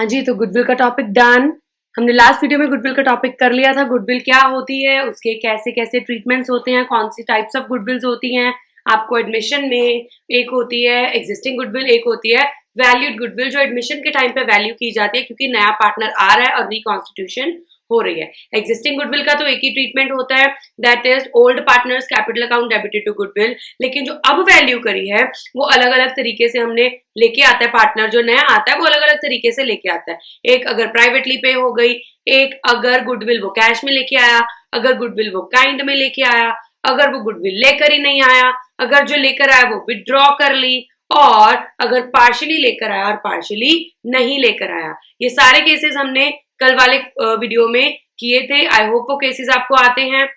हाँ जी, तो गुडविल का टॉपिक डन। हमने लास्ट वीडियो में गुडविल का टॉपिक कर लिया था। गुडविल क्या होती है, उसके कैसे कैसे ट्रीटमेंट्स होते हैं, कौन सी टाइप्स ऑफ गुडविल्स होती हैं। आपको एडमिशन में एक होती है एग्जिस्टिंग गुडविल, एक होती है वैल्यूड गुडविल, जो एडमिशन के टाइम पे वैल्यू की जाती है क्योंकि नया पार्टनर आ रहा है और रिकॉन्स्टिट्यूशन हो रही है। एग्जिस्टिंग गुडविल का तो एक ही ट्रीटमेंट होता है, that is old partners capital account debited to goodwill. लेकिन जो अब वैल्यू करी है वो अलग अलग तरीके से हमने लेके आता है। पार्टनर जो नया आता है वो अलग अलग तरीके से लेके आता है। एक अगर प्राइवेटली पे हो गई, एक अगर गुडविल वो कैश में लेके आया, अगर गुडविल वो काइंड में लेके आया, अगर वो गुडविल लेकर ही नहीं आया, अगर जो लेकर आया वो विड्रॉ कर ली, और अगर पार्शियली लेकर आया और पार्शियली नहीं लेकर आया। ये सारे केसेस हमने कल वाले वीडियो में किए थे। आई होप वो केसेस आपको आते हैं।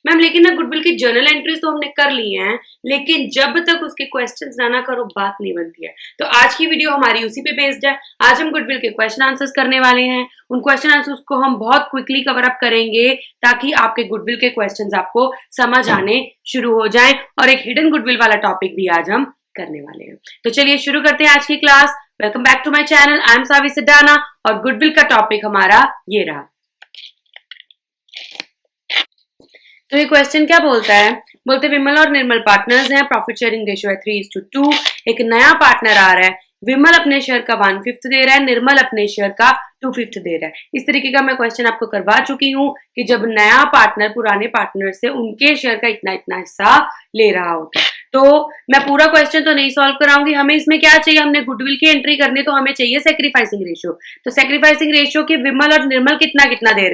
मैम लेकिन ना गुडविल की जर्नल एंट्रीज तो हमने कर ली हैं, लेकिन जब तक उसके क्वेश्चंस ना करो बात नहीं बनती है। तो आज की वीडियो हमारी उसी पे बेस्ड है। आज हम गुडविल के क्वेश्चन आंसर्स करने वाले हैं। उन क्वेश्चन आंसर्स को हम बहुत क्विकली कवर अप करेंगे ताकि आपके गुडविल के क्वेश्चंस आपको समझ आने शुरू हो जाए, और एक हिडन गुडविल वाला टॉपिक भी आज हम करने वाले हैं। तो चलिए शुरू करते हैं आज की class. Welcome back to my channel, I am Saavi Sidana, और गुडविल का टॉपिक हमारा ये रहा। तो ये क्वेश्चन क्या बोलता है, बोलते विमल और निर्मल पार्टनर्स हैं, प्रॉफिट शेयरिंग रेशियो है 3:2। एक नया पार्टनर आ रहा है, विमल अपने शेयर का 1/5 दे रहा है, निर्मल अपने शेयर का 2/5 दे रहा है। इस तरीके का मैं क्वेश्चन आपको करवा चुकी हूँ कि जब नया पार्टनर पुराने पार्टनर से उनके शेयर का इतना इतना हिस्सा ले रहा होता है। तो मैं पूरा क्वेश्चन तो नहीं सॉल्व कराऊंगी। हमें इसमें क्या चाहिए, हमने गुडविल की एंट्री करनी, तो हमें चाहिए सेक्रीफाइसिंग रेशियो। तो सेक्रीफाइसिंग रेशियो की विमल और निर्मल कितना कितना दे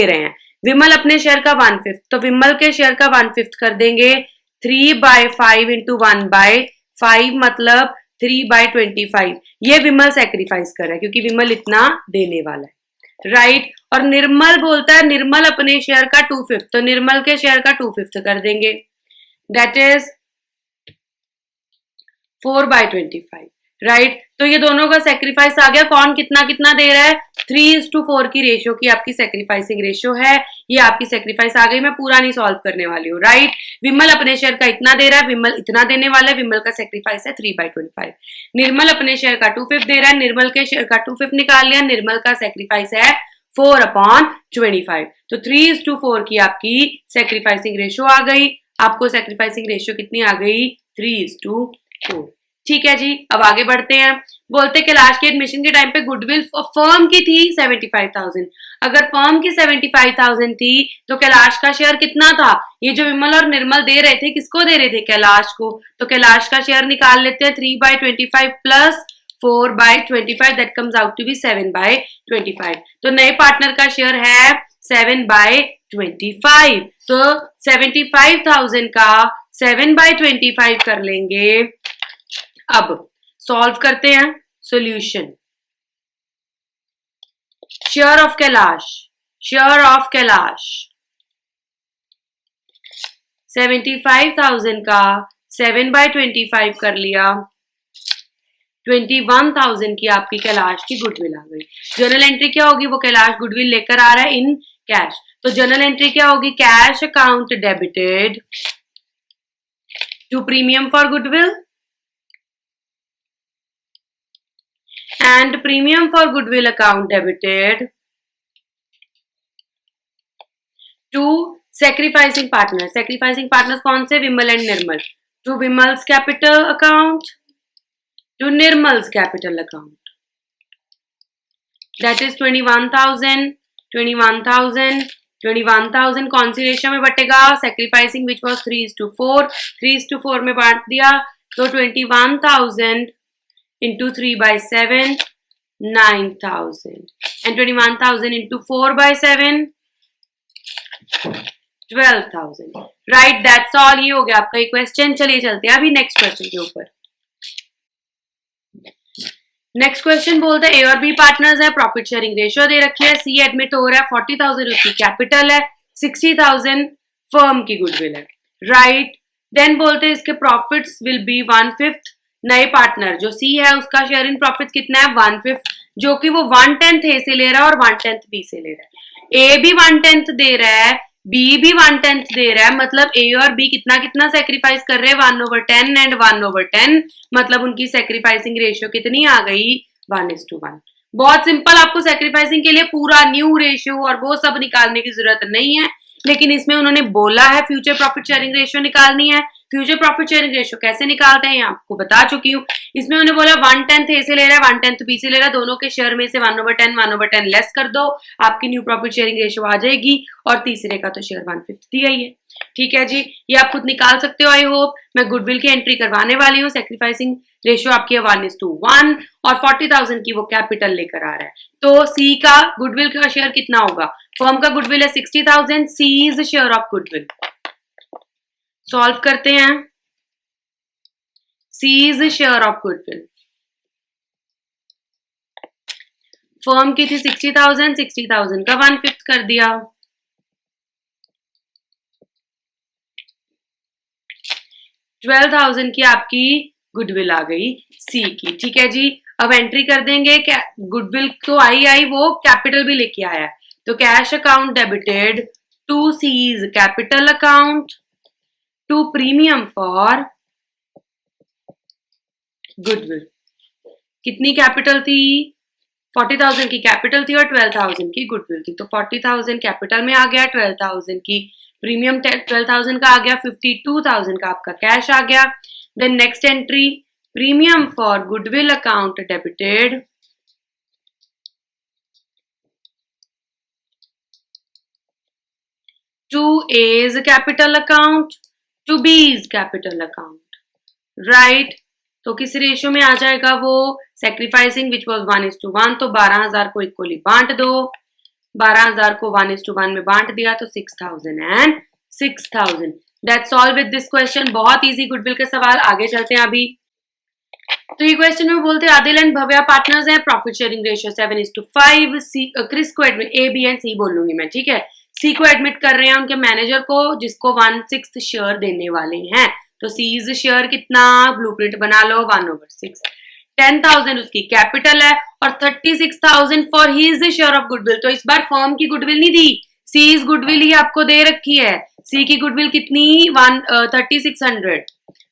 रहे हैं। विमल अपने शेयर का 1/5, तो विमल के शेयर का 1/5 कर देंगे 3/5 इंटू 1/5, मतलब 3/25। ये विमल सेक्रीफाइस कर रहा है क्योंकि विमल इतना देने वाला है, राइट। और निर्मल बोलता है निर्मल अपने शेयर का 2/5, तो निर्मल के शेयर का 2/5 कर देंगे, दैट इज 4/25, राइट। तो ये दोनों का सेक्रीफाइस आ गया। कौन कितना कितना दे रहा है, 3:4 की रेशियो की आपकी सेक्रीफाइसिंग रेशियो है। ये आपकी सेक्रीफाइस आ गई। मैं पूरा नहीं सॉल्व करने वाली हूँ, राइट। विमल अपने शेयर का इतना दे रहा है, विमल इतना देने वाला है, विमल का सेक्रीफाइस है 3/25। निर्मल अपने शेयर का 2/5 दे रहा है, निर्मल के शेयर का 2/5 निकाल लिया, निर्मल का सेक्रीफाइस है 4/25। तो 3:4 की आपकी सेक्रीफाइसिंग रेशियो आ गई। आपको सेक्रीफाइसिंग रेशियो कितनी आ गई, 3:4। ठीक है जी, अब आगे बढ़ते हैं। बोलते कैलाश के एडमिशन के टाइम पे गुडविल फर्म की थी 75,000। अगर फर्म की 75,000 थी तो कैलाश का शेयर कितना था। ये जो विमल और निर्मल दे रहे थे, किसको दे रहे थे, कैलाश को। तो कैलाश का शेयर निकाल लेते हैं, 3/25 plus 4/25, that comes out to be 7/25। तो नए पार्टनर का शेयर है 7/25। तो 75,000 का 7/25 कर लेंगे। अब सॉल्व करते हैं। सॉल्यूशन, शेयर ऑफ कैलाश 75,000 का 7/25 कर लिया, 21,000 की आपकी कैलाश की गुडविल आ गई। जर्नल एंट्री क्या होगी, वो कैलाश गुडविल लेकर आ रहा है इन कैश। तो जर्नल एंट्री क्या होगी, cash account debited to premium for goodwill and premium for goodwill account debited to sacrificing partners. Sacrificing partners कौन से, Vimal and Nirmal, to Vimal's capital account to Nirmal's capital account, that is 21,000 कौन सी ratio में बटेगा, sacrificing which was 3:4 में बांट दिया। तो 21,000 into 3/7, 9,000, and 21,000 into 4/7, 12,000, right। That's all। ये हो गया आपका ये क्वेश्चन। चलिए चलते हैं अभी नेक्स्ट क्वेश्चन के ऊपर। नेक्स्ट क्वेश्चन बोलता है ए और बी पार्टनर्स है, प्रॉफिट शेयरिंग रेशियो दे रखी है, सी एडमिट हो रहा है, 40,000 उसकी कैपिटल है, 60,000 फर्म की गुडविल है, राइट। देन बोलते हैं इसके प्रॉफिट्स विल बी 1/5। नए पार्टनर जो सी है उसका शेयर इन प्रॉफिट्स कितना है, 1/5, जो कि वो 1/10 ए से ले रहा है और 1/10 बी से ले रहा है। ए भी 1/10 दे रहा है, बी भी 1/10 दे रहा है, मतलब ए और बी कितना कितना सेक्रीफाइस कर रहे हैं, 1/10 एंड 1/10, मतलब उनकी सेक्रीफाइसिंग रेशियो कितनी आ गई, 1:1। बहुत सिंपल, आपको सेक्रीफाइसिंग के लिए पूरा न्यू रेशियो और वो सब निकालने की जरूरत नहीं है, लेकिन इसमें उन्होंने बोला है फ्यूचर प्रॉफिट शेयरिंग रेशियो निकालनी है। फ्यूचर प्रॉफिट शेयरिंग रेशियो कैसे निकालते हैं ये आपको बता चुकी हूँ। इसमें उन्होंने बोला 1/10 ए से ले रहा है, 1/10 बी से ले रहा है, दोनों के शेयर में से 1/10 1/10 लेस कर दो, आपकी न्यू प्रॉफिट शेयरिंग रेशियो आ जाएगी, और तीसरे का तो शेयर 1/5 दिया ही है। ठीक है जी, ये आप खुद निकाल सकते हो। I hope. मैं गुडविल की एंट्री करवाने वाली हूँ। सेक्रीफाइसिंग रेशियो आपकी है 1:1 और 40,000 की वो कैपिटल लेकर आ रहा है। तो सी का गुडविल का शेयर कितना होगा? फर्म का गुडविल है 60,000, C is share of goodwill. Solve करते हैं। C is share of goodwill. Firm की थी 60,000, 60,000 का 1/5 कर दिया। 12,000 की आपकी गुडविल आ गई सी की। ठीक है जी, अब एंट्री कर देंगे। गुडविल तो आई वो कैपिटल भी लेके आया है, तो cash account debited to C's capital account to premium for goodwill. कितनी कैपिटल थी? 40,000 की कैपिटल थी और 12,000 की गुडविल थी, तो 40,000 कैपिटल में आ गया, 12,000 की प्रीमियम 12,000 का आ गया, 52,000 का आपका कैश आ गया। Then next entry, premium for goodwill account debited to A's capital account to B's capital account, right. तो किस रेशियो में आ जाएगा वो? सेक्रीफाइसिंग विच वॉज 1:1, तो 12,000 को इक्वली बांट दो। 12,000 को 1:1 में बांट दिया तो 6,000 and 6,000। That's all with this question. बहुत इजी गुडविल के सवाल। आगे चलते हैं अभी। तो ये क्वेश्चन में बोलते हैं आदिल एंड भव्या पार्टनर्स हैं, प्रॉफिट शेयरिंग रेशियो 7:5। सी क्रिस को एडमिट, ए बी एंड सी बोल लूंगी मैं, ठीक है। सी को एडमिट कर रहे हैं उनके मैनेजर को, जिसको 1/6 शेयर देने वाले हैं। तो सीज शेयर कितना? ब्लूप्रिंट बना लो, 1/6। 10,000 उसकी कैपिटल है और 36,000 for his share of goodwill. तो इस बार फर्म की गुडविल नहीं दी, सीज गुडविल ही आपको दे रखी है। सी की गुडविल कितनी? 3600,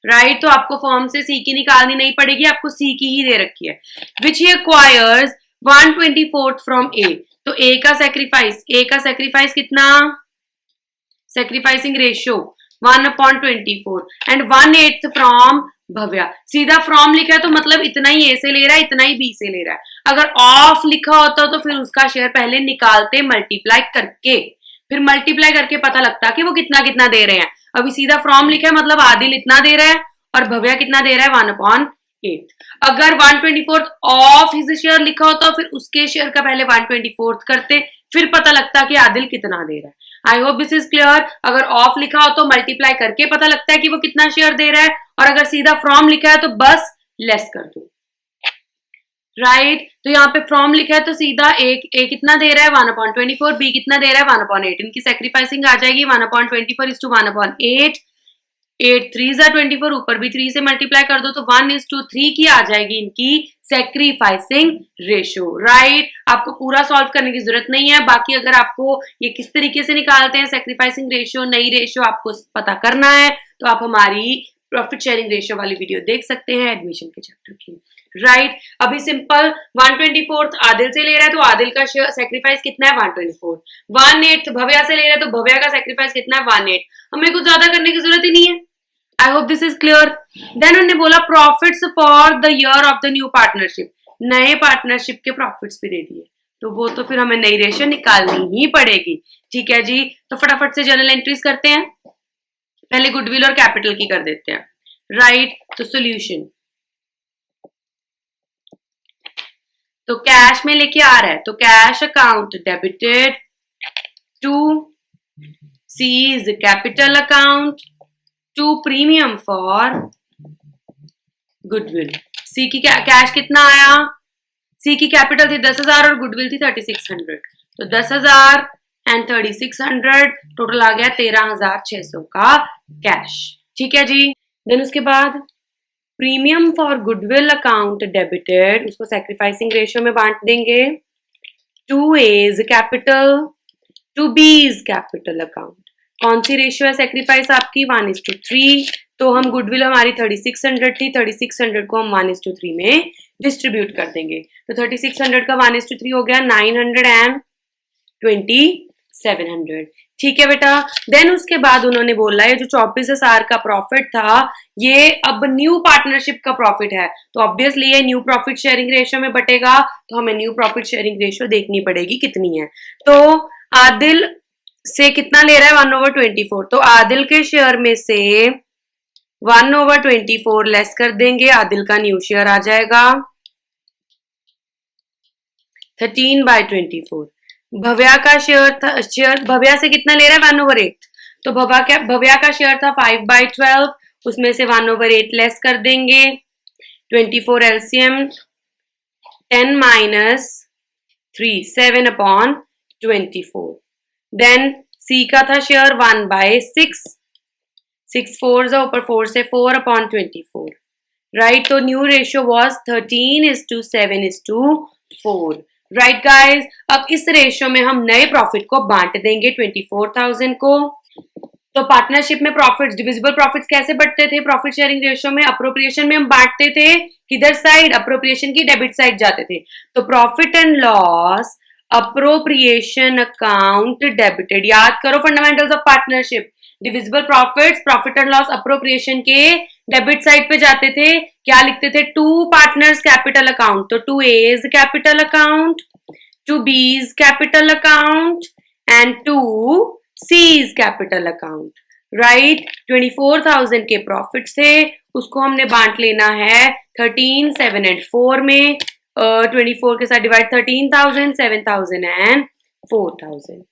राइट। तो आपको फर्म से सी की निकालनी नहीं पड़ेगी, आपको सी की ही दे रखी है। विच ही एक्वायर्स 1/24 फ्रॉम ए। तो ए का सेक्रीफाइस कितना? Sacrificing ratio 1/24 and 1/8 from Bhavya. सीधा फ्रॉम लिखा है तो मतलब इतना ही ए से ले रहा है, इतना ही बी से ले रहा है। अगर ऑफ लिखा होता तो फिर उसका शेयर पहले निकालते मल्टीप्लाई करके, फिर मल्टीप्लाई करके पता लगता कि वो कितना कितना दे रहे हैं। अभी सीधा फ्रॉम लिखा है मतलब आदिल इतना दे रहा है और भव्या कितना दे रहा है? 1/8। अगर 1/24 ऑफ हिज शेयर लिखा होता फिर उसके शेयर का पहले 1/24 करते, फिर पता लगता कि आदिल कितना दे रहा है। I hope this is clear. अगर ऑफ लिखा हो तो मल्टीप्लाई करके पता लगता है कि वो कितना शेयर दे रहा है, और अगर सीधा फ्रॉम लिखा है तो बस लेस कर दो, राइट। तो यहाँ पे फ्रॉम लिखा है तो सीधा ए कितना दे रहा है? 1/24। बी कितना दे रहा है? 1/8। इनकी सेक्रीफाइसिंग आ जाएगी 1/24 इज टू 1/8। 8 3 24, ऊपर भी 3 से मल्टीप्लाई कर दो तो 1:3 की आ जाएगी इनकी सेक्रीफाइसिंग रेशियो, राइट। आपको पूरा सॉल्व करने की जरूरत नहीं है। बाकी अगर आपको ये किस तरीके से निकालते हैं सेक्रीफाइसिंग रेशियो, नई रेशियो आपको पता करना है तो आप हमारी प्रॉफिट शेयरिंग रेशियो वाली वीडियो देख सकते हैं एडमिशन के चैप्टर की, राइट। अभी सिंपल 1/24 आदिल से ले रहा है तो आदिल का सेक्रीफाइस कितना है? 1/24। 1/8 भव्या से ले रहा है तो भव्या का सेक्रीफाइस कितना है? 1/8। हमें कुछ ज्यादा करने की जरूरत ही नहीं है। I hope this is clear. Then उन्होंने बोला profits for the year of the new partnership. नए पार्टनरशिप के प्रॉफिट्स भी दे दिए, तो वो तो फिर हमें नई रेशियो निकालनी ही पड़ेगी। ठीक है जी, तो फटाफट से जर्नल एंट्रीज करते हैं। पहले गुडविल और कैपिटल की कर देते हैं, राइट। तो सोल्यूशन, तो कैश में लेके आ रहा है तो cash account debited to C's capital account to premium for goodwill. C की कैश कितना आया? सी की कैपिटल थी 10,000 और गुडविल थी 3600, तो 10,000 एंड 3600 टोटल आ गया 13,600 का कैश। ठीक है जी। देन उसके बाद premium for goodwill account debited, उसको सेक्रीफाइसिंग रेशियो में बांट देंगे, to A's capital to B's capital account. कौन सी रेशियो है सेक्रीफाइस आपकी 1:3। तो हम गुडविल हमारी 3600 थी, 3600 को हम 1:3 में डिस्ट्रीब्यूट कर देंगे। तो 3600 का 1:3 हो गया 900 एंड 2700। ठीक है बेटा। देन उसके बाद उन्होंने बोला है जो 24,000 का प्रॉफिट था ये अब न्यू पार्टनरशिप का प्रॉफिट है, तो ऑब्वियसली ये न्यू प्रॉफिट शेयरिंग रेशियो में बटेगा, तो हमें न्यू प्रॉफिट शेयरिंग रेशियो देखनी पड़ेगी कितनी है। तो आदिल से कितना ले रहा है 1/24, तो आदिल के शेयर में से 1/24 लेस कर देंगे, आदिल का न्यू शेयर आ जाएगा 13/24। भव्या का शेयर भव्या से कितना ले रहा है 1/8, तो भव्या का शेयर था 5/12, उसमें से 1/8 लेस कर देंगे, 24 एलसीएम 10 माइनस 3 7/24। देन सी का था शेयर 1/6, 6 4 ऊपर 4 से 4/24, राइट। तो new ratio was 13:7:4, right guys. अब इस रेशियो में हम नए प्रॉफिट को बांट देंगे 24,000 को। तो पार्टनरशिप में प्रॉफिट्स, डिविजिबल प्रॉफिट्स कैसे बढ़ते थे प्रॉफिट शेयरिंग रेशियो में? अप्रोप्रिएशन में हम बांटते थे किधर साइड, अप्रोप्रिएशन की डेबिट साइड जाते थे। तो profit and loss appropriation account debited, याद करो fundamentals of partnership. Divisible profits profit and loss appropriation के डेबिट साइड पे जाते थे, क्या लिखते थे? टू पार्टनर्स कैपिटल अकाउंट, तो to A's capital account, to B's capital account and to C's capital account, right. 24,000 के प्रॉफिट्स थे, उसको हमने बांट लेना है 13 7 एंड 4 में, 24 के साथ divide 13,000 7,000 and 4,000।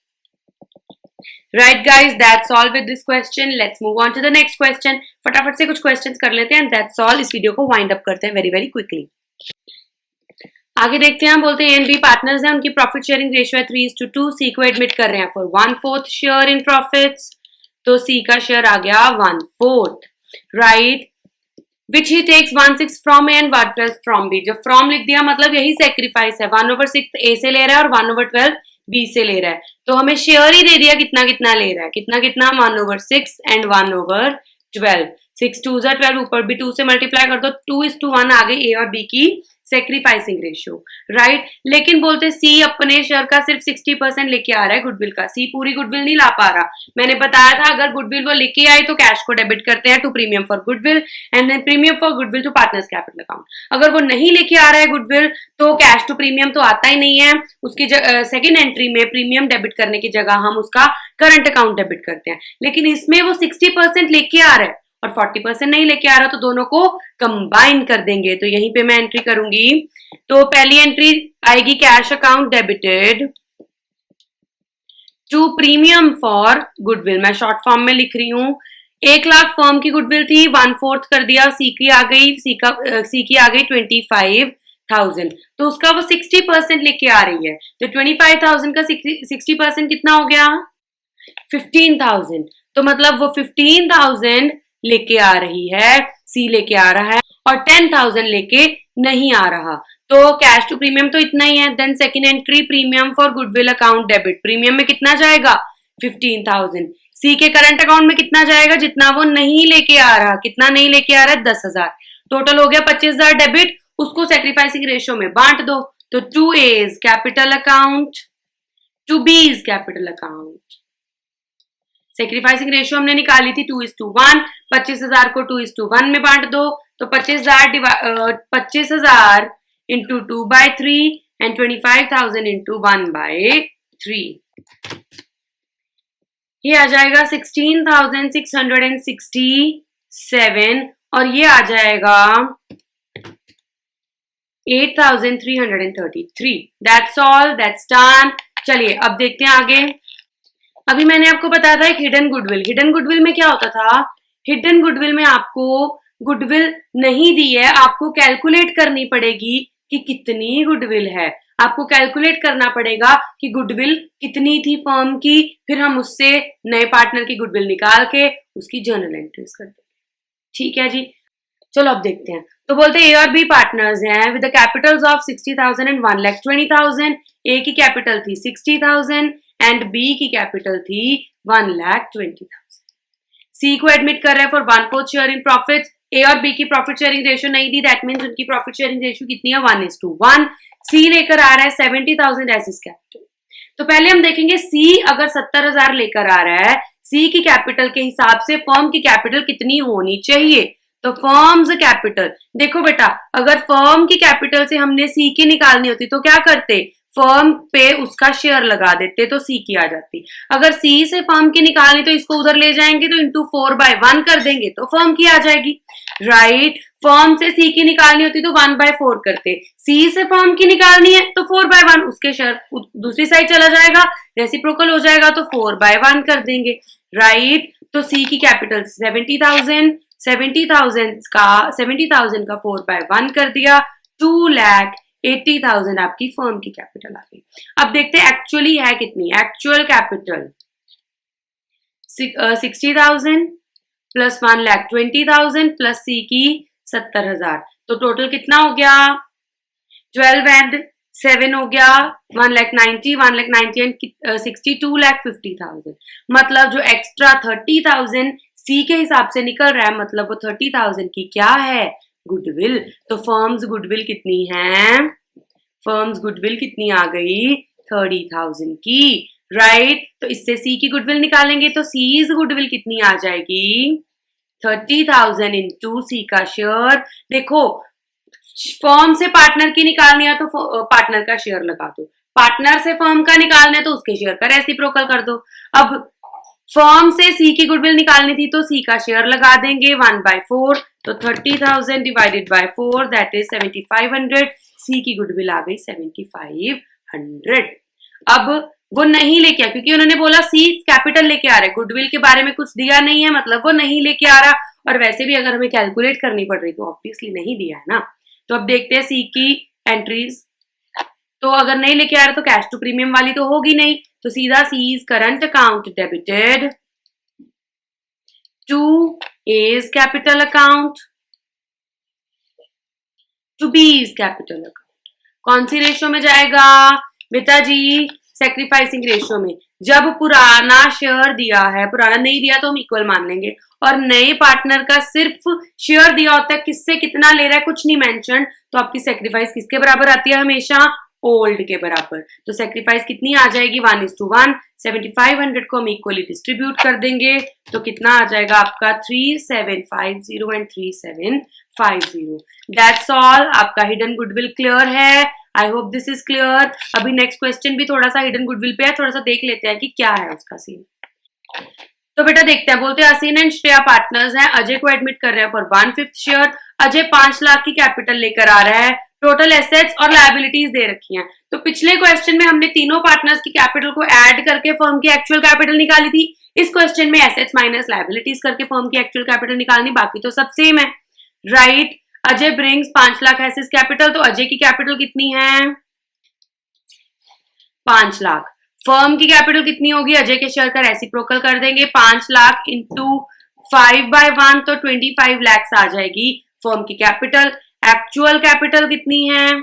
Right guys, that's all with this question. Let's move on to the next question. फटाफट से कुछ क्वेश्चंस कर लेते हैं एंड दैट्स ऑल। इस वीडियो को वाइंड अप करते हैं वेरी वेरी क्विकली। आगे देखते हैं, हम बोलते हैं एनबी पार्टनर्स हैं, उनकी प्रॉफिट शेयरिंग रेशियो है 3:2। सी को एडमिट कर रहे हैं फॉर 1/4 शेयर इन प्रॉफिट्स, तो सी का शेयर आ गया 1/4, right. Which he takes 1/6 from A and 1/12 from B. जब फ्रॉम लिख दिया मतलब यही सेक्रीफाइस है, 1/6 ए से ले रहा है और 1/12 बी से ले रहा है, तो हमें शेयर ही दे दिया कितना कितना ले रहा है, कितना कितना 1/6 एंड 1/12। 6 2 12, ऊपर भी 2 से मल्टीप्लाई कर दो, 2:1 आ गई ए और बी की सेक्रीफाइसिंग रेशियो, राइट। लेकिन बोलते सी अपने शेयर का सिर्फ 60% लेके आ रहा है गुडविल का, सी पूरी गुडविल नहीं ला पा रहा। मैंने बताया था अगर गुडविल वो लेके आए तो कैश को डेबिट करते हैं to premium for goodwill and then premium for goodwill to partners capital account. अगर वो नहीं लेके आ रहा है गुडविल तो कैश टू प्रीमियम तो आता ही नहीं है, उसकी सेकेंड एंट्री में प्रीमियम डेबिट करने की जगह हम उसका करंट अकाउंट डेबिट करते हैं। लेकिन इसमें वो 60% लेके आ रहा है और 40% नहीं लेके आ रहा, तो दोनों को कंबाइन कर देंगे। तो यहीं पे मैं एंट्री करूंगी, तो पहली एंट्री आएगी cash account debited to premium for goodwill, मैं शॉर्ट फॉर्म में लिख रही हूं। 1 लाख फर्म की गुडविल थी, 1/4 कर दिया, सी की आ गई 25,000, तो उसका वो 60% लेके आ रही है। तो 25,000 का 60% कितना हो गया 15,000, तो मतलब वो 15,000 लेके आ रही है, सी लेके आ रहा है और 10,000 लेके नहीं आ रहा, तो कैश टू प्रीमियम तो इतना ही है। Then second entry premium for goodwill account debit, premium में कितना जाएगा 15,000, सी के करंट अकाउंट में कितना जाएगा जितना वो नहीं लेके आ रहा, कितना नहीं लेके आ रहा है 10,000, टोटल हो गया 25,000 डेबिट, उसको सेक्रीफाइसिंग रेशियो में बांट दो, तो to A's capital account to B's capital account. Sacrificing ratio हमने निकाली थी 2:1, 25,000 को 2:1 में बांट दो, तो 25,000 इंटू 2/3 एंड 25,000 इंटू 1/3, ये आ जाएगा 16,667 और ये आ जाएगा 8,333। That's all, that's done. चलिए अब देखते हैं आगे। अभी मैंने आपको बताया था एक हिडन गुडविल। हिडन गुडविल में क्या होता था, हिडन गुडविल में आपको गुडविल नहीं दी है, आपको कैलकुलेट करनी पड़ेगी कि कितनी गुडविल है, आपको कैलकुलेट करना पड़ेगा कि गुडविल कितनी थी फर्म की, फिर हम उससे नए पार्टनर की गुडविल निकाल के उसकी जर्नल एंट्रीज कर देंगे। ठीक है जी, चलो अब देखते हैं। तो बोलते हैं ए और बी पार्टनर्स हैं with the Capitals of 60,000 and 1,20,000। ए की कैपिटल थी 60,000 एंड बी की कैपिटल थी 1,20,000। सी को एडमिट कर रहा है फॉर 1/4 शेयर इन प्रॉफिट। ए और बी की प्रॉफिट शेयरिंग रेशियो नहीं दी, दैट मीन्स उनकी प्रॉफिट शेयरिंग रेशियो कितनी है 1:1। सी लेकर आ रहा है 70,000 एज हिज कैपिटल। तो पहले हम देखेंगे सी अगर 70,000 लेकर आ रहा है, सी की कैपिटल के हिसाब से फर्म की कैपिटल कितनी होनी चाहिए। तो फर्म्स कैपिटल, देखो बेटा अगर फर्म की कैपिटल से हमने सी की निकालनी होती तो क्या करते, फर्म पे उसका शेयर लगा देते तो सी की आ जाती। अगर सी से फर्म की निकालनी तो इसको उधर ले जाएंगे तो इंटू 4/1 कर देंगे तो फर्म की आ जाएगी, राइट। फर्म से सी की निकालनी होती तो 1/4 करते, सी से फर्म की निकालनी है तो 4/1 उसके शेयर दूसरी साइड चला जाएगा, रेसिप्रोकल हो जाएगा तो 4/1 कर देंगे, राइट। तो सी की कैपिटल 70,000 का 4/1 कर दिया, 2,80,000 आपकी फर्म की कैपिटल आ गई। अब देखते हैं एक्चुअली है कितनी। एक्चुअल कैपिटल 60,000 प्लस 1,20,000 प्लस सी की 70,000, तो टोटल कितना हो गया 12 एंड 7 हो गया 1,90,000 एंड 60 2,50,000। मतलब जो एक्स्ट्रा 30,000 सी के हिसाब से निकल रहा है, मतलब वो 30,000 की क्या है, गुडविल। तो फर्म्स गुडविल कितनी है, फर्म्स गुडविल कितनी आ गई 30,000 की, राइट। तो इससे सी की गुडविल निकालेंगे तो सीज गुडविल कितनी आ जाएगी 30,000 इंटू सी का शेयर। देखो फर्म से पार्टनर की निकालनी है तो पार्टनर का शेयर लगा दो, पार्टनर से फर्म का निकालना है तो उसके शेयर का रेसिप्रोकल कर दो। अब फर्म से सी की गुडविल निकालनी थी तो सी का शेयर लगा देंगे 1/4, तो 30,000 डिवाइडेड बाय 4 दैट इज 7,500। सी की गुडविल आ गई 7,500। अब वो नहीं लेके आया क्योंकि उन्होंने बोला सी कैपिटल लेके आ रहा है, गुडविल के बारे में कुछ दिया नहीं है, मतलब वो नहीं लेके आ रहा। और वैसे भी अगर हमें कैलकुलेट करनी पड़ रही तो ऑब्वियसली नहीं दिया है ना। तो अब देखते हैं सी की एंट्रीज। तो अगर नहीं लेके आ रहा तो कैश टू प्रीमियम वाली तो होगी नहीं, तो सीधा C's current account debited to A's capital account to B's capital account. कौन सी रेशियो में जाएगा बेटा जी, सेक्रीफाइसिंग रेशियो में। जब पुराना शेयर दिया है, पुराना नहीं दिया तो हम इक्वल मान लेंगे, और नए पार्टनर का सिर्फ शेयर दिया होता है, किससे कितना ले रहा है कुछ नहीं मेंशन, तो आपकी सेक्रीफाइस किसके बराबर आती है हमेशा, ओल्ड के बराबर। तो सेक्रीफाइस कितनी आ जाएगी 1:1। 7,500 को हम इक्वली डिस्ट्रीब्यूट कर देंगे तो कितना आ जाएगा आपका 3,750 एंड 3,750। That's all. आपका हिडन गुडविल क्लियर है, I hope this is clear. अभी नेक्स्ट क्वेश्चन भी थोड़ा सा हिडन गुडविल पे है, थोड़ा सा देख लेते हैं कि क्या है उसका सीन। तो बेटा देखते हैं, बोलते हैं असीन एंड श्रेया पार्टनर्स हैं, अजय को एडमिट कर रहे हैं फॉर 1/5 शेयर। अजय 5 लाख की कैपिटल लेकर आ रहा है, टोटल एसेट्स और लायबिलिटीज दे रखी हैं। तो पिछले क्वेश्चन में हमने तीनों पार्टनर्स की कैपिटल को ऐड करके फर्म की एक्चुअल कैपिटल निकाली थी। इस क्वेश्चन में एसेट्स माइनस लायबिलिटीज करके फर्म की एक्चुअल कैपिटल निकालनी, बाकी तो सब सेम है, right. Ajay brings 5 lakh as his capital, तो अजय की कैपिटल कितनी है 5 लाख। फर्म की कैपिटल कितनी होगी, अजय के शेयर का रेसिप्रोकल कर देंगे, 5 लाख इंटू 5/1 तो 25 लाख आ जाएगी फर्म की कैपिटल। एक्चुअल कैपिटल कितनी है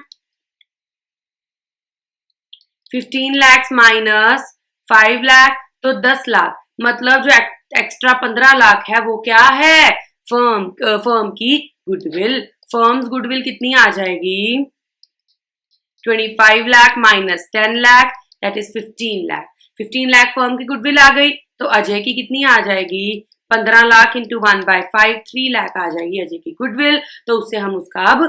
15 लाख माइनस 5 लाख तो 10 लाख, मतलब जो एक्स्ट्रा 15 लाख है वो क्या है फर्म की गुडविल। फर्म्स गुडविल कितनी आ जाएगी 25 lakh minus 10 lakh that is 15 lakh. 15 lakh firm की गुडविल आ गई, तो अजय की कितनी आ जाएगी 15 लाख इंटू 1/5 3 लाख आ जाएगी अजय की गुडविल। तो उससे हम उसका अब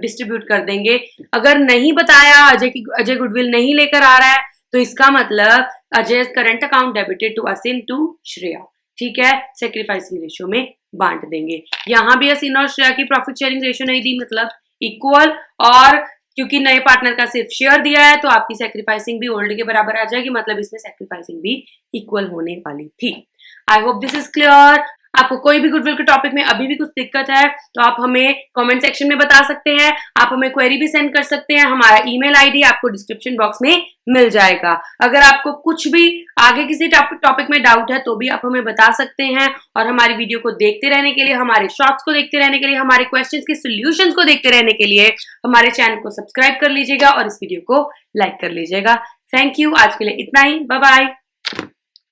डिस्ट्रीब्यूट कर देंगे। अगर नहीं बताया अजय गुडविल नहीं लेकर आ रहा है तो इसका मतलब Ajay current account debited to Asin to Shreya, ठीक है, सेक्रीफाइसिंग रेशियो में बांट देंगे। यहां भी असिन और श्रेया की प्रॉफिट शेयरिंग रेशियो नहीं दी, मतलब इक्वल, और क्योंकि नए पार्टनर का सिर्फ शेयर दिया है तो आपकी सेक्रीफाइसिंग भी ओल्ड के बराबर आ जाएगी, मतलब इसमें सेक्रीफाइसिंग भी इक्वल होने वाली थी। आई होप दिस इज क्लियर। आपको कोई भी गुडविल के टॉपिक में अभी भी कुछ दिक्कत है तो आप हमें कमेंट सेक्शन में बता सकते हैं, आप हमें क्वेरी भी सेंड कर सकते हैं। हमारा ईमेल आईडी आपको डिस्क्रिप्शन बॉक्स में मिल जाएगा। अगर आपको कुछ भी आगे किसी टॉपिक में डाउट है तो भी आप हमें बता सकते हैं, और हमारी वीडियो को देखते रहने के लिए, हमारे शॉर्ट्स को देखते रहने के लिए, हमारे क्वेश्चंस के सॉल्यूशंस को देखते रहने के लिए हमारे चैनल को सब्सक्राइब कर लीजिएगा और इस वीडियो को लाइक कर लीजिएगा। थैंक यू, आज के लिए इतना ही, बाय बाय।